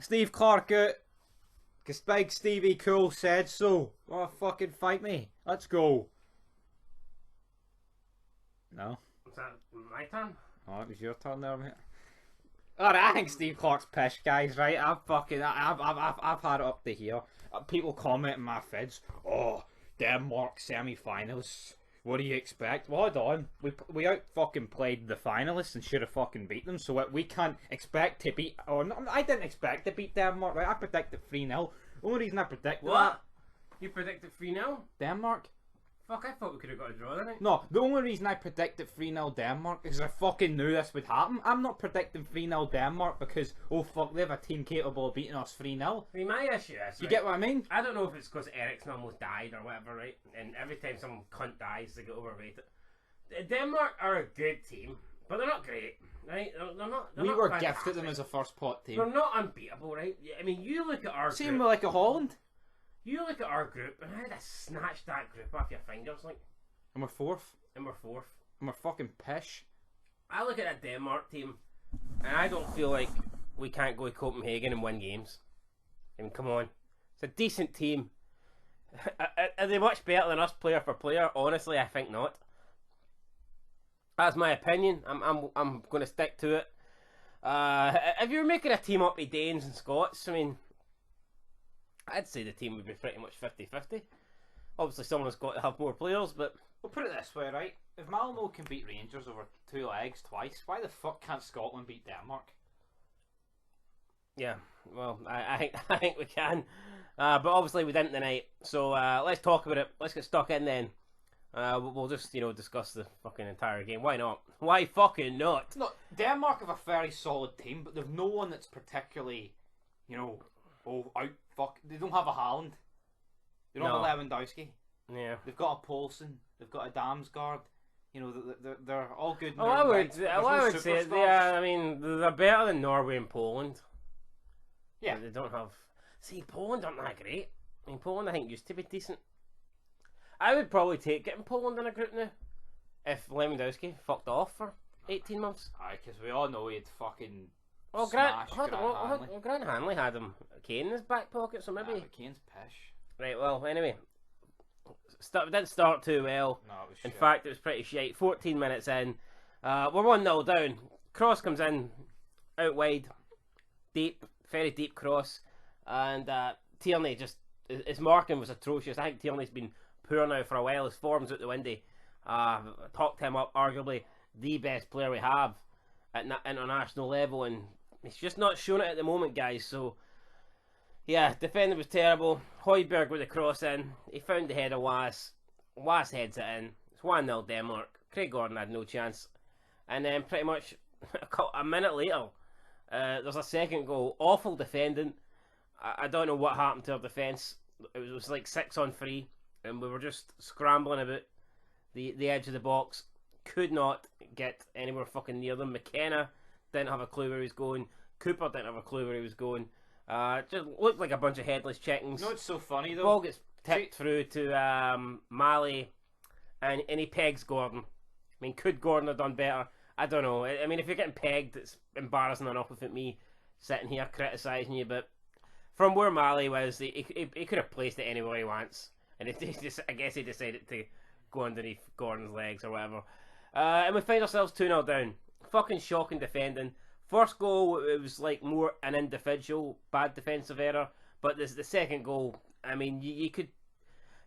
Steve Clark out. Because Big Stevie Cool said so. Oh, fucking fight me. Let's go. No? Is that my turn? Oh, it was your turn there, mate. Alright, I think Steve Clark's pish, guys, right? I've had it up to here. People comment in my feeds, oh, Denmark semi-finals. What do you expect? Well, hold on. We out fucking played the finalists and should have fucking beat them. So we can't expect to beat. Oh, no, I didn't expect to beat Denmark. Right? I predicted 3-0. The only reason I predicted what? You predicted 3-0? Denmark. Fuck! I thought we could have got a draw, didn't I? No, the only reason I predicted 3-0 Denmark is I fucking knew this would happen. I'm not predicting 3-0 Denmark because, oh fuck, they have a team capable of beating us 3-0. I mean, my issue is, you get what I mean? I don't know if it's because Ericsson almost died or whatever, right? And every time some cunt dies, they get overrated. Denmark are a good team, but they're not great, right? They're not. We were gifted them as a first pot team. They're not unbeatable, right? I mean, you look at our same group, with like a Holland. You look at our group, and I'd have snatched that group off your fingers, like. And we're fourth. And we're fourth. And we're fucking pish. I look at that Denmark team, and I don't feel like we can't go to Copenhagen and win games. I mean, come on. It's a decent team. Are they much better than us player for player? Honestly, I think not. That's my opinion. I'm going to stick to it. If you're making a team up of Danes and Scots, I mean, I'd say the team would be pretty much 50-50. Obviously, someone's got to have more players, but... We'll put it this way, right? If Malmo can beat Rangers over 2 legs twice, why the fuck can't Scotland beat Denmark? Yeah, well, I think we can. But obviously we didn't tonight. So let's talk about it. Let's get stuck in then. We'll just, discuss the fucking entire game. Why not? Why fucking not? No, Denmark have a very solid team, but they've no one that's particularly, they don't have a Haaland. They don't have a Lewandowski. Yeah. They've got a Poulsen. They've got a Damsgaard. They're all good. Oh, I would say they're better than Norway and Poland. Yeah. But they don't have... See, Poland aren't that great. I mean, Poland I think used to be decent. I would probably take getting Poland in a group now. If Lewandowski fucked off for 18 months. Aye, because we all know he'd fucking Grant Hanley had him Kane in his back pocket, so maybe... but Kane's pish. Right, well, anyway. Didn't start too well. No, it was in fact, it was pretty shite. 14 minutes in. We're 1-0 down. Cross comes in, out wide. Deep, very deep cross. And Tierney just... His marking was atrocious. I think Tierney's been poor now for a while. His form's out the window. Talked him up, arguably the best player we have at international level. And he's just not showing it at the moment, guys. So... Yeah, defending was terrible. Højbjerg with the cross in. He found the head of Was. Was heads it in. It's 1-0 Denmark. Craig Gordon had no chance. And then pretty much a minute later, there's a second goal. Awful defending. I don't know what happened to our defence. It was like 6-on-3. And we were just scrambling about the edge of the box. Could not get anywhere fucking near them. McKenna didn't have a clue where he was going. Cooper didn't have a clue where he was going. Just looked like a bunch of headless chickens. You know what's so funny though? Ball gets tipped through to Mali, and he pegs Gordon. I mean, could Gordon have done better? I don't know. I mean, if you're getting pegged, it's embarrassing enough without me sitting here criticising you. But from where Mali was, he could have placed it anywhere he wants, and I guess he decided to go underneath Gordon's legs or whatever. And we find ourselves 2-0 down. Fucking shocking defending. First goal, it was like more an individual bad defensive error, but the second goal, I mean, you could...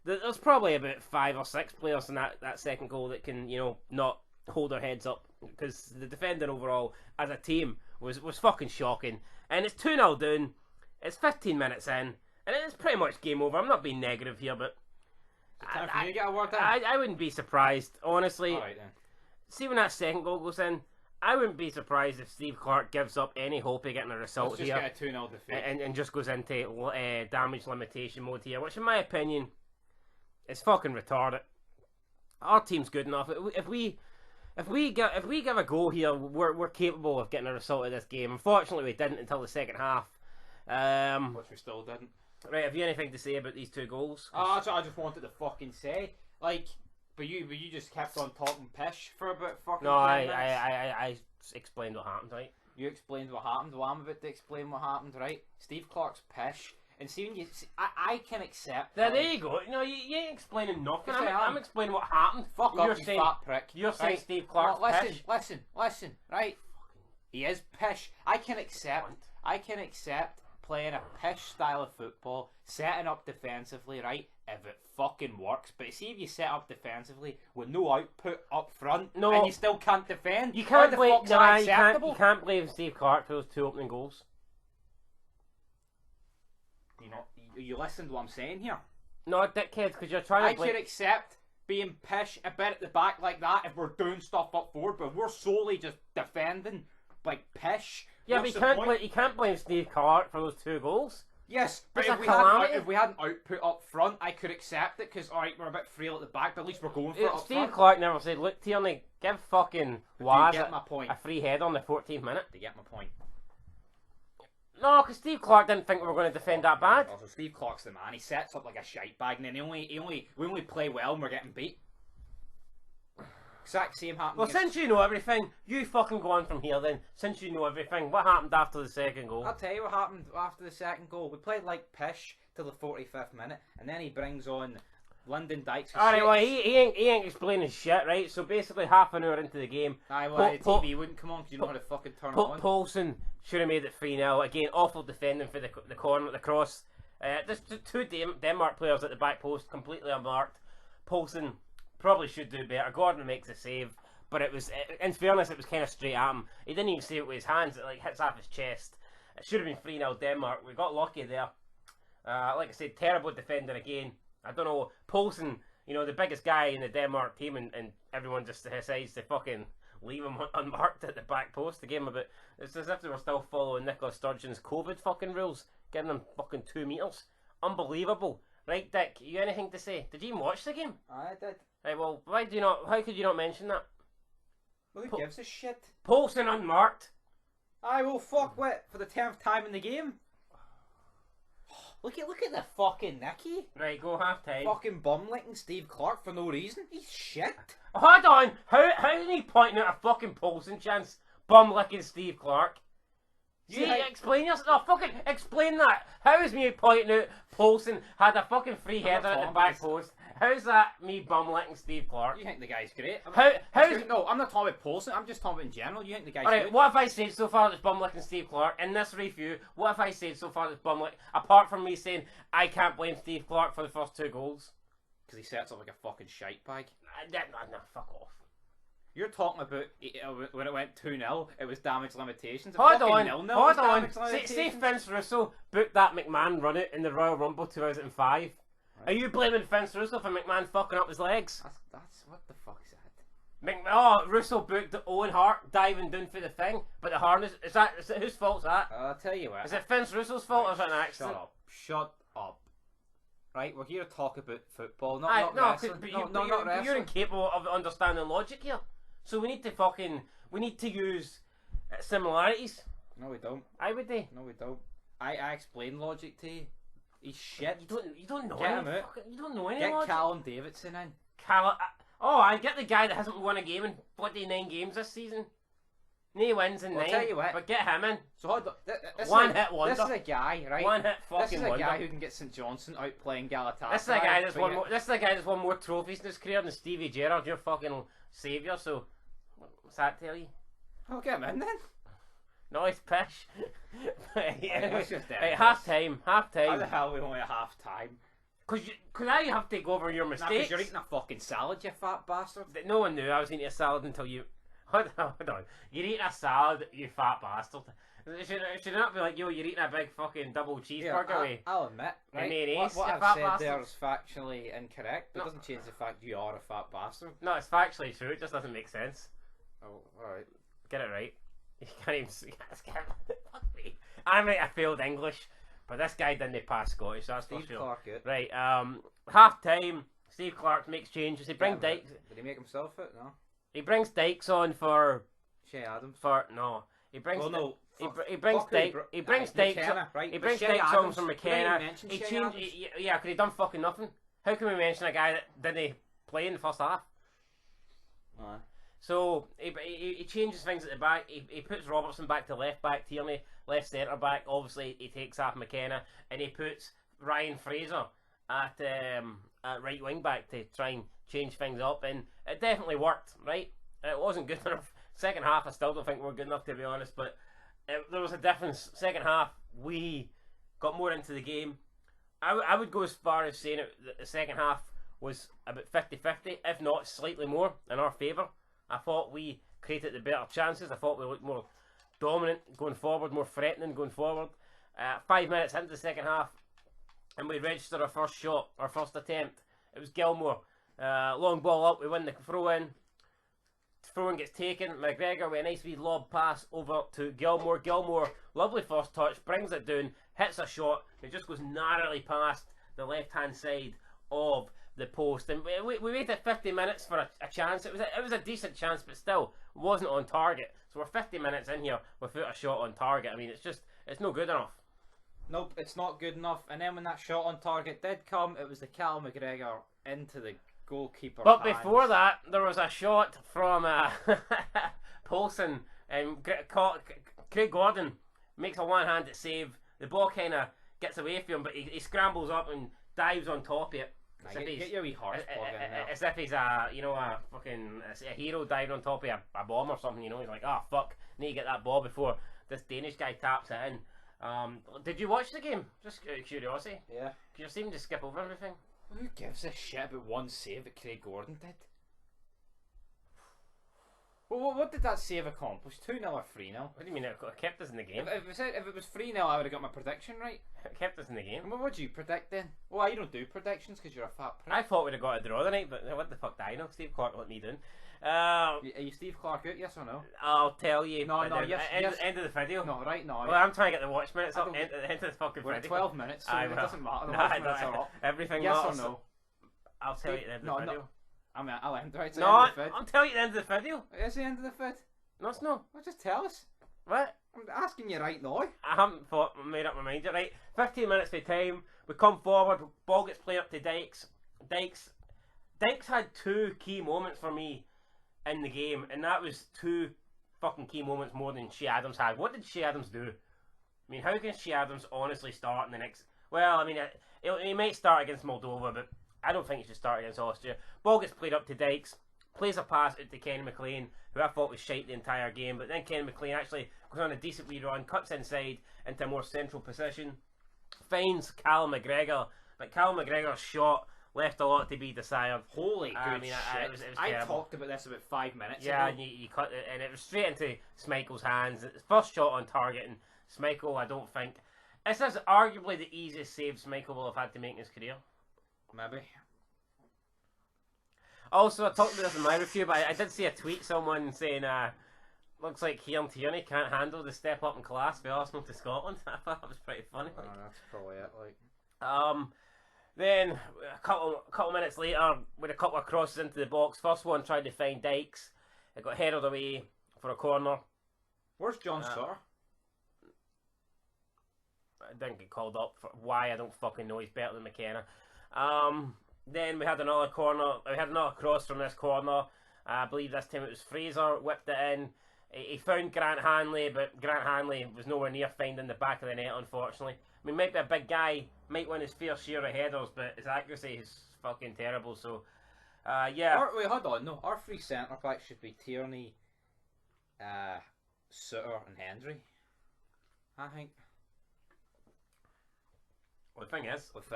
There's probably about 5 or 6 players in that second goal that can, not hold their heads up, because the defending overall, as a team, was fucking shocking. And it's 2-0 down, it's 15 minutes in, and it's pretty much game over. I'm not being negative here, but... Time for you to get a word in? I wouldn't be surprised, honestly. Alright then. See when that second goal goes in, I wouldn't be surprised if Steve Clark gives up any hope of getting a result here. Let's just get a 2-0 defeat. And just goes into damage limitation mode here, which in my opinion is fucking retarded. Our team's good enough. If we give a go here, we're capable of getting a result of this game. Unfortunately, we didn't until the second half. Which we still didn't. Right, have you anything to say about these 2 goals? Oh, that's what I just wanted to fucking say. Like... But you just kept on talking pish for about fucking 10 minutes. I explained what happened, right? You explained what happened. Well, I'm about to explain what happened, right? Steve Clark's Pish. And see, when I can accept... There you go. No, you ain't explaining nothing. Yes, I'm explaining what happened. Fuck you're up, saying, you fat prick. You're saying right? Steve Clark's no, Pish. Listen, right? He is Pish. I can accept playing a Pish style of football, setting up defensively, right? If it fucking works. But see, if you set up defensively with no output up front, and you still can't defend, you can't blame. No, you can't blame Steve Clark for those 2 opening goals. You listen to what I'm saying here. No, dickhead, because you're trying to. I could accept being Pish a bit at the back like that if we're doing stuff up forward, but we're solely just defending like Pish. Yeah, but you can't blame Steve Clark for those 2 goals. Yes, but if we had an output up front, I could accept it because alright, we're a bit frail at the back, but at least we're going for it up Steve front. Clark never said, "Look, Tierney, give fucking Waz a free head on the 14th minute." To get my point. No, because Steve Clark didn't think we were going to defend that bad. Also, Steve Clark's the man. He sets up like a shite bag, and then we only play well and we're getting beat. Exact same happened. Well, since you know everything, you fucking go on from here then. Since you know everything, what happened after the second goal? I'll tell you what happened after the second goal. We played like Pish till the 45th minute, and then he brings on Lyndon Dykes. Alright, well, he ain't explaining shit, right? So basically, half an hour into the game, the TV wouldn't come on because you know how to fucking turn it on. Poulsen should have made it 3-0. Again, awful defending for the corner, the cross. There's 2 Denmark players at the back post, completely unmarked. Poulsen probably should do better. Gordon makes a save, but it was, in fairness, it was kind of straight at him. He didn't even save it with his hands. It like hits off his chest. It should have been 3-0 Denmark. We got lucky there. Like I said, terrible defending again. I don't know, Poulsen, the biggest guy in the Denmark team, and everyone just decides to fucking leave him unmarked at the back post. The game about, it's as if they were still following Nicola Sturgeon's COVID fucking rules, giving them fucking 2 meters. Unbelievable. Right, Dick, you anything to say? Did you even watch the game? I did. Right, well, how could you not mention that? Well, who gives a shit? Poulsen unmarked. I will fuck with for the 10th time in the game. Look at the fucking Nicky. Right, go half time. Fucking bum licking Steve Clark for no reason. He's shit. Hold on. How did he point out a fucking Poulsen chance? Bum licking Steve Clark. Explain yourself. No, fucking explain that. How is me pointing out Poulsen had a fucking free header at the back post? How's that me bum licking Steve Clark? You think the guy's great? No, I'm not talking about Poulsen. I'm just talking about in general. You think the guy's good? What have I said so far that's bum licking Steve Clark? In this review, what have I said so far that's bum licking? Apart from me saying I can't blame Steve Clark for the first 2 goals. Because he sets up like a fucking shite bag. No, fuck off. You're talking about when it went 2-0, it was damage limitations. Hold on. Say Vince Russo booked that McMahon run it in the Royal Rumble 2005. Right. Are you blaming Vince Russo for McMahon fucking up his legs? That's what the fuck is that? Russo booked Owen Hart diving down for the thing, but the harness is it whose fault's that? I'll tell you what. Is it Vince Russo's fault or is it an accident? Shut up. Right, we're here to talk about football, not wrestling. Not wrestling. You're incapable of understanding logic here. So we need to use similarities. No, we don't. Would they? No, we don't. I explain logic to you. He's shit. You don't know get any. Him out. You don't know any get logic. Callum Davidson in. I get the guy that hasn't won a game in 49 games this season. No wins in 9. I'll tell you what. But get him in. So hold on. Hit wonder. This is a guy, right? One hit fucking This is a wonder. guy who can get St Johnstone out playing Galatasaray. This is the guy that's won more trophies in his career than Stevie Gerrard, your fucking saviour. So. What's that tell you? I'll get him in then. No, it's Pish. Half time. How the hell are we only at half time? Because now you have to go over your mistakes. Because you're eating a fucking salad, you fat bastard. No one knew I was eating a salad until you... Hold on. You're eating a salad, you fat bastard. Should not be like, you're eating a big fucking double cheeseburger. I'll admit, right? What I've said there is factually incorrect, but it doesn't change the fact you are a fat bastard. No, it's factually true, it just doesn't make sense. Oh, alright. Get it right. You can't even see. Fuck me. I failed English, but this guy didn't pass Scottish, that's Steve for sure. Clark it. Right, half time, Steve Clark makes changes. He brings Dykes. Did he make himself it? No. He brings Dykes on for Shea Adams. He brings. Well, no. He brings Dykes. He brings Dykes. Right? He brings Dykes on from McKenna. He changed. Yeah, because he done fucking nothing. How can we mention a guy that didn't play in the first half? So he changes things at the back. He puts Robertson back to left back, Tierney left centre back. Obviously, he takes off McKenna, and he puts Ryan Fraser at right wing back to try and change things up. And it definitely worked, right? It wasn't good enough. Second half, I still don't think we're good enough, to be honest. But there was a difference. Second half, we got more into the game. I would go as far as saying that the second half was about 50-50, if not slightly more in our favour. I thought we created the better chances. I thought we looked more dominant going forward, more threatening going forward. 5 minutes into the second half, and we registered our first shot, our first attempt. It was Gilmore. Long ball up, we win the throw-in. Throw-in gets taken. McGregor with a nice wee lob pass over to Gilmore. Gilmore, lovely first touch, brings it down, hits a shot. It just goes narrowly past the left-hand side of the post. And we waited 50 minutes for a chance. It was a decent chance, but still wasn't on target. So we're 50 minutes in here without a shot on target. I mean, it's no good enough. Nope, it's not good enough. And then when that shot on target did come, it was the Cal McGregor into the goalkeeper. But before that, there was a shot from Poulsen, and Craig Gordon makes a one-handed save. The ball kind of gets away from him, but he scrambles up and dives on top of it. Get your wee horse plug in there. As if he's a hero diving on top of a bomb or something. You know, he's like, oh fuck, need to get that ball before this Danish guy taps it in. Did you watch the game? Just out of curiosity. Yeah. You seem to skip over everything. Who gives a shit about one save that Craig Gordon did? Well, what did that save accomplish? 2-0 or 3-0? What do you mean it kept us in the game? If it was 3-0, I would have got my prediction right. It kept us in the game. And what did you predict then? Well, you don't do predictions because you're a fat prick. I thought we'd have got a draw tonight, but what the fuck do I know? Steve Clark let me down. Are you Steve Clark out, yes or no? I'll tell you. No, yes. End of the video. No, right, no. Well, I'm trying to get the watch minutes up. End of the fucking We're video. at 12 minutes, so it doesn't matter. The No, watch minutes are up. Everything Yes matters. or no? I'll tell you at the end of the video. I mean, I'll end right to No, the end of the vid. I'll tell you at the end of the video. It's the end of the vid. No, it's no. Well, just tell us. What? I'm asking you right now. I haven't made up my mind yet. Right, 15 minutes for time. We come forward. Ball gets played up to Dykes. Dykes had 2 key moments for me in the game, and that was 2 fucking key moments more than Shea Adams had. What did Shea Adams do? I mean, how can Shea Adams honestly start in the next... Well, I mean, he might start against Moldova, but I don't think he should start against Austria. Ball gets played up to Dykes. Plays a pass out to Kenny McLean, who I thought was shite the entire game, but then Kenny McLean actually goes on a decent wee run, cuts inside into a more central position, finds Cal McGregor, but Cal McGregor's shot left a lot to be desired. Holy good shit. It was I terrible. talked about this about 5 minutes Yeah, ago. and you cut it, and it was straight into Schmeichel's hands. First shot on target, and Schmeichel, I don't think... This is arguably the easiest save Schmeichel will have had to make in his career. Maybe. Also, I talked about this in my review, but I did see a tweet, someone saying, looks like Kieran Tierney can't handle the step up in class for Arsenal to Scotland. I thought that was pretty funny. That's probably it. Then, a couple minutes later, with a couple of crosses into the box, first one tried to find Dykes. It got headed away for a corner. Where's John Sutter? I didn't get called up for why, I don't fucking know. He's better than McKenna. Then we had another corner. We had another cross from this corner. I believe this time it was Fraser whipped it in. He found Grant Hanley, but Grant Hanley was nowhere near finding the back of the net, unfortunately. I mean, might be a big guy, might win his fair share of headers, but his accuracy is fucking terrible. So, yeah. Wait, hold on. No, our 3 centre backs should be Tierney, Sutter, and Hendry. I think. Well, the thing is, with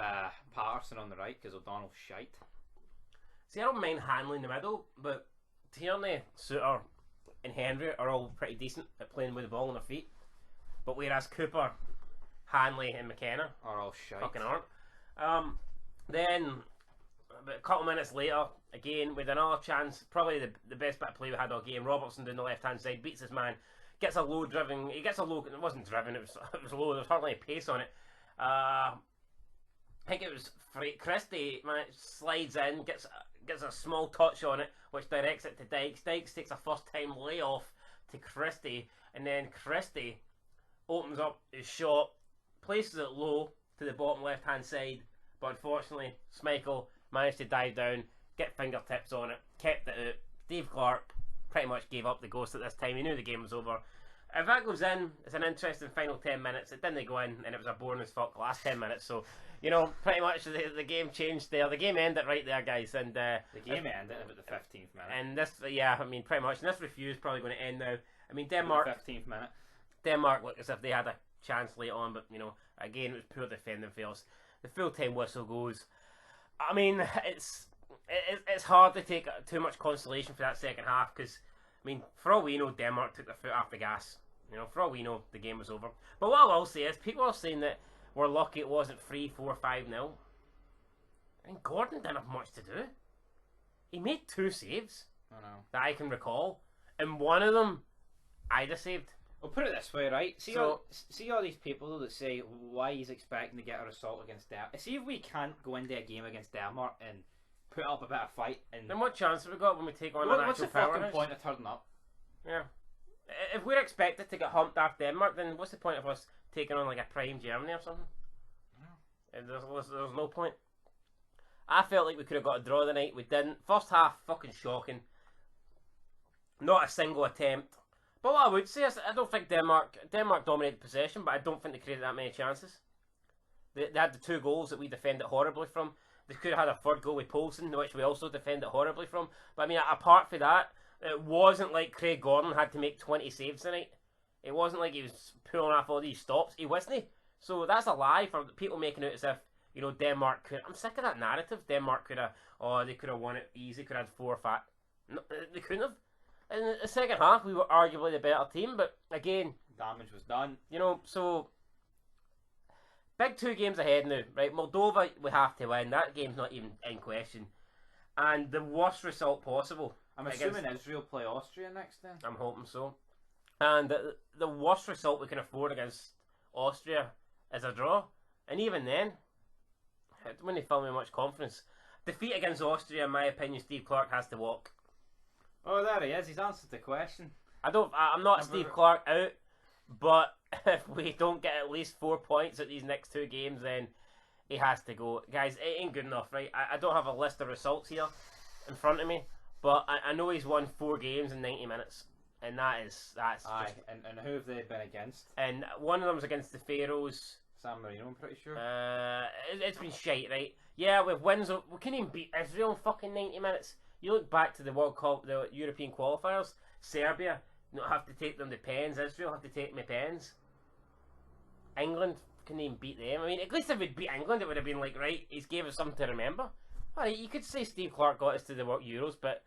Patterson on the right, because O'Donnell's shite. See, I don't mind Hanley in the middle, but Tierney, Sutter, and Hendry are all pretty decent at playing with the ball on their feet. But whereas Cooper, Hanley, and McKenna are all shite. Fucking aren't. Then, about a couple minutes later, again with another chance, probably the best bit of play we had all game. Robertson down the left hand side beats his man, gets a low driven. He gets a low. It wasn't driven. It was low. There was hardly a pace on it. I think it was Christie, man, slides in, gets a small touch on it, which directs it to Dykes. Dykes takes a first time layoff to Christie, and then Christie opens up his shot, places it low to the bottom left hand side, but unfortunately Schmeichel managed to dive down, get fingertips on it, kept it out. Steve Clark pretty much gave up the ghost at this time. He knew the game was over. If that goes in, it's an interesting final 10 minutes. It didn't go in, and it was a boring as fuck last 10 minutes. So, you know, pretty much the game changed there. The game ended right there, guys. And the game ended about the 15th minute. And this, yeah, I mean, pretty much. And this review is probably going to end now. I mean, Denmark. 15th minute. Denmark looked as if they had a chance late on, but you know, again, it was poor defending fails. The full-time whistle goes. I mean, it's hard to take too much consolation for that second half because, I mean, for all we know, Denmark took their foot off the gas. You know, for all we know, the game was over. But what I will say is, people are saying that we're lucky it wasn't 3-4, 5-0. I mean, Gordon didn't have much to do. He made 2 saves that I can recall, and one of them I'd have saved. Well, put it this way, right? See all these people that say why he's expecting to get a result against Denmark. See if we can't go into a game against Denmark and put up a bit of fight. And then what chance have we got when we take on an actual what's the fucking point of turning up? Yeah. If we're expected to get humped off Denmark, then what's the point of us taking on like a prime Germany or something? There's no point. I felt like we could have got a draw tonight. We didn't. First half, fucking shocking. Not a single attempt. But what I would say is, I don't think Denmark dominated possession, but I don't think they created that many chances. They had the 2 goals that we defended horribly from. They could have had a 3rd goal with Poulsen, which we also defended horribly from. But I mean, apart from that, it wasn't like Craig Gordon had to make 20 saves tonight. It wasn't like he was pulling off all these stops. He wasn't. So that's a lie for people making it as if, you know, Denmark could. I'm sick of that narrative. Denmark could have, they could have won it easy, could have had 4 or 5. No, they couldn't have. In the second half, we were arguably the better team, but again, damage was done. You know, so big 2 games ahead now, right? Moldova, we have to win. That game's not even in question. And the worst result possible. I'm assuming Israel play Austria next then. I'm hoping so. And the worst result we can afford against Austria is a draw. And even then, it wouldn't fill me much confidence. Defeat against Austria, in my opinion, Steve Clarke has to walk. Oh, there he is. He's answered the question. I'm not Steve Clarke out, but if we don't get at least 4 points at these next 2 games, then he has to go. Guys, it ain't good enough, right? I don't have a list of results here in front of me, but I know he's won 4 games in 90 minutes, and that's aye. Just... And who have they been against? And one of them was against the Faroes. San Marino, I'm pretty sure. It's been shite, right? Yeah, with wins, we couldn't even beat Israel in fucking 90 minutes. You look back to the the European qualifiers. Serbia not have to take them to pens. Israel have to take them to pens. England couldn't even beat them. I mean, at least if we'd beat England, it would have been like, right, he's gave us something to remember. Alright, you could say Steve Clarke got us to the World Euros, but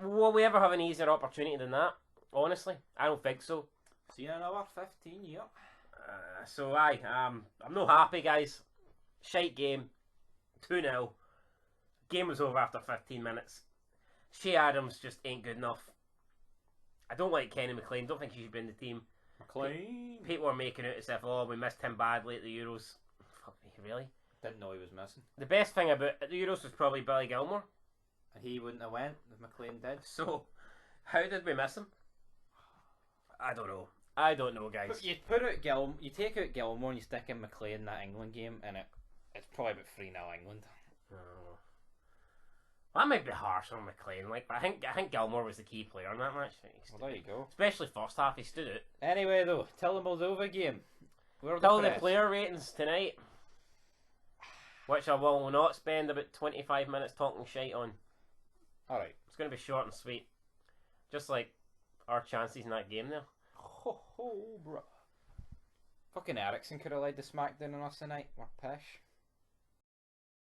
will we ever have an easier opportunity than that? Honestly, I don't think so. See you in another 15 years. So I'm not happy, guys. Shite game. 2-0. Game was over after 15 minutes. Shea Adams just ain't good enough. I don't like Kenny McLean. Don't think he should be in the team. McLean. People are making it as if, we missed him badly at the Euros. Fuck me, really? Didn't know he was missing. The best thing about the Euros was probably Billy Gilmore. And he wouldn't have went if McLean did. So, how did we miss him? I don't know, guys. But you take out Gilmore and you stick in McLean in that England game, and it's probably about 3-0 England. That might be harsh on McLean, but I think Gilmore was the key player in that match. Well, there you go. Especially first half, he stood out. Anyway, though, tell the Moldova game. Tell the player ratings tonight, which I will not spend about 25 minutes talking shite on. Alright. It's going to be short and sweet. Just like our chances in that game there. Ho ho, bro. Fucking Ericsson could have led the smackdown on us tonight. We're Pish.